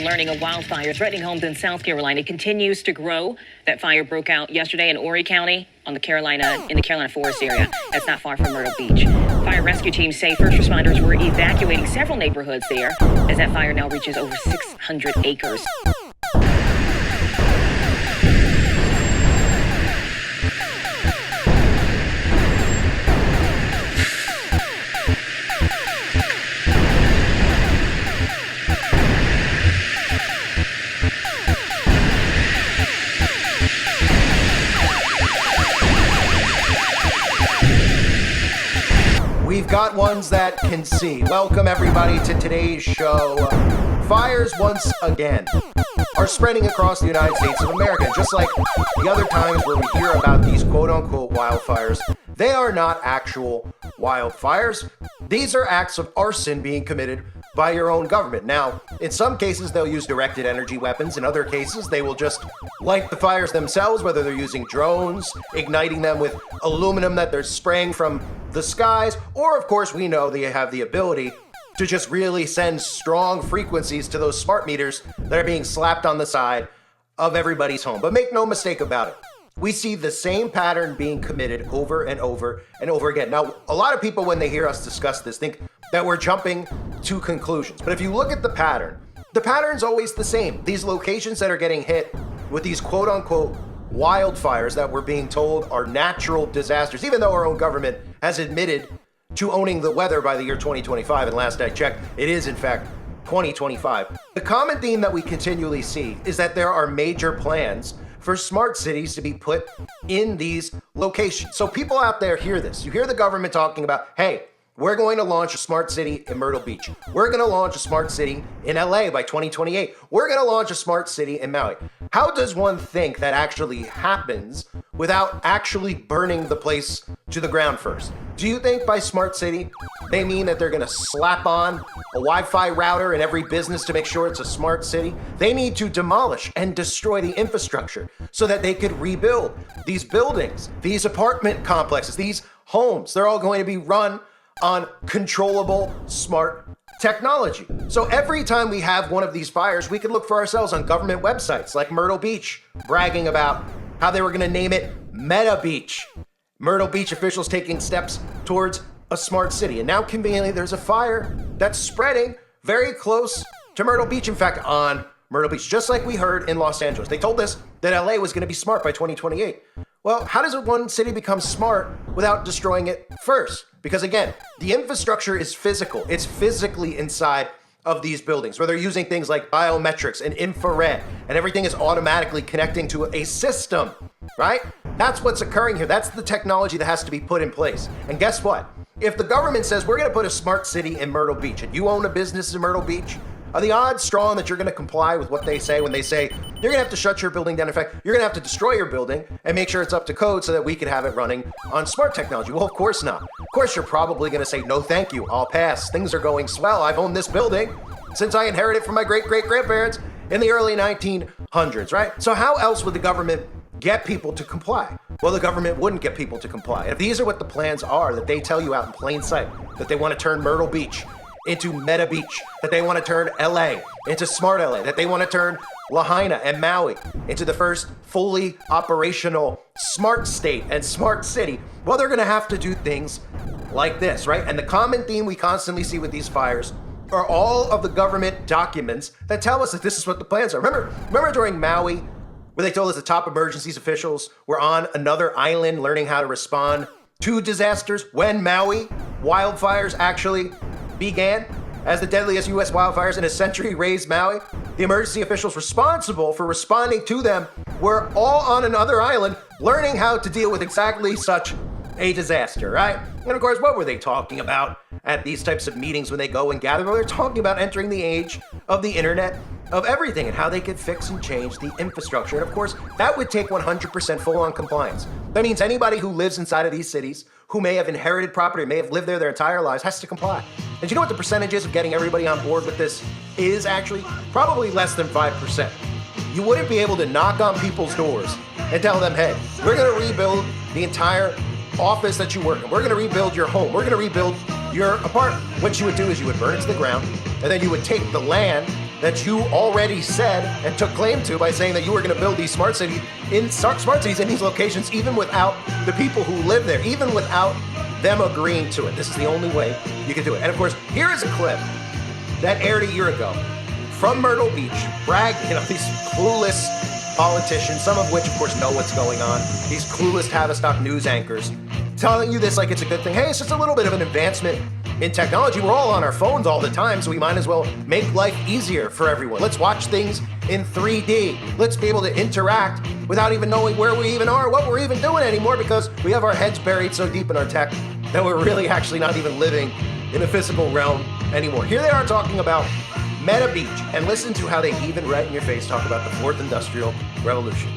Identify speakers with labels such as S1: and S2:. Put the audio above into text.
S1: Learning of wildfire threatening homes in South Carolina continues to grow. That fire broke out yesterday in Horry County in the Carolina Forest area. That's not far from Myrtle Beach. Fire rescue teams say first responders were evacuating several neighborhoods there as that fire now reaches over 600 acres.
S2: We've got ones that can see. Welcome everybody to today's show. Fires once again are spreading across the United States of America. And just like the other times where we hear about these quote-unquote wildfires, they are not actual wildfires. These are acts of arson being committed by your own government. Now, in some cases, they'll use directed energy weapons. In other cases, they will just light the fires themselves, whether they're using drones, igniting them with aluminum that they're spraying from the skies, or of course, we know they have the ability to just really send strong frequencies to those smart meters that are being slapped on the side of everybody's home. But make no mistake about it, we see the same pattern being committed over and over and over again. Now, a lot of people, when they hear us discuss this, think that we're jumping to conclusions. But if you look at the pattern's always the same. These locations that are getting hit with these quote-unquote wildfires that we're being told are natural disasters, even though our own government has admitted to owning the weather by the year 2025. And last I checked, it is in fact 2025. The common theme that we continually see is that there are major plans for smart cities to be put in these locations. So people out there hear this. You hear the government talking about, hey, we're going to launch a smart city in Myrtle Beach. We're going to launch a smart city in LA by 2028. We're going to launch a smart city in Maui. How does one think that actually happens without actually burning the place to the ground first? Do you think by smart city, they mean that they're going to slap on a Wi-Fi router in every business to make sure it's a smart city? They need to demolish and destroy the infrastructure so that they could rebuild these buildings, these apartment complexes, these homes. They're all going to be run on controllable, smart technology. So every time we have one of these fires, we can look for ourselves on government websites like Myrtle Beach, bragging about how they were going to name it Meta Beach. Myrtle Beach officials taking steps towards a smart city. And now conveniently, there's a fire that's spreading very close to Myrtle Beach. In fact, on Myrtle Beach, just like we heard in Los Angeles. They told us that LA was going to be smart by 2028. Well, how does one city become smart without destroying it first? Because again, the infrastructure is physical. It's physically inside of these buildings where they're using things like biometrics and infrared, and everything is automatically connecting to a system, right? That's what's occurring here. That's the technology that has to be put in place. And guess what? If the government says we're going to put a smart city in Myrtle Beach and you own a business in Myrtle Beach, are the odds strong that you're going to comply with what they say when they say you're going to have to shut your building down? In fact, you're going to have to destroy your building and make sure it's up to code so that we can have it running on smart technology. Well, of course not. Of course, you're probably going to say, no, thank you. I'll pass. Things are going swell. I've owned this building since I inherited it from my great-great-grandparents in the early 1900s, right? So how else would the government get people to comply? Well, the government wouldn't get people to comply. If these are what the plans are that they tell you out in plain sight, that they want to turn Myrtle Beach into Meta Beach, that they want to turn LA into Smart LA, that they want to turn Lahaina and Maui into the first fully operational smart state and smart city, well, they're going to have to do things like this, right? And the common theme we constantly see with these fires are all of the government documents that tell us that this is what the plans are. Remember during Maui, where they told us the top emergencies officials were on another island learning how to respond to disasters when Maui wildfires actually began? As the deadliest U.S. wildfires in a century razed Maui, the emergency officials responsible for responding to them were all on another island learning how to deal with exactly such a disaster, right? And of course, what were they talking about at these types of meetings when they go and gather? Well, they're talking about entering the age of the internet of everything and how they could fix and change the infrastructure. And of course, that would take 100% full-on compliance. That means anybody who lives inside of these cities, who may have inherited property, may have lived there their entire lives, has to comply. And do you know what the percentage is of getting everybody on board with this is actually? Probably less than 5%. You wouldn't be able to knock on people's doors and tell them, hey, we're going to rebuild the entire office that you work in. We're going to rebuild your home. We're going to rebuild your apartment. What you would do is you would burn it to the ground, and then you would take the land that you already said and took claim to by saying that you were going to build these smart cities in these locations, even without the people who live there, even without them agreeing to it. This is the only way you can do it. And of course, here is a clip that aired a year ago from Myrtle Beach, these clueless politicians, some of which, of course, know what's going on, these clueless Tavistock news anchors, telling you this like it's a good thing. Hey, it's just a little bit of an advancement in technology. We're all on our phones all the time, so we might as well make life easier for everyone. Let's watch things in 3D. Let's be able to interact without even knowing where we even are, what we're even doing anymore, because we have our heads buried so deep in our tech that we're really actually not even living in a physical realm anymore. Here they are talking about Meta Beach, and listen to how they even right in your face talk about the fourth industrial revolution.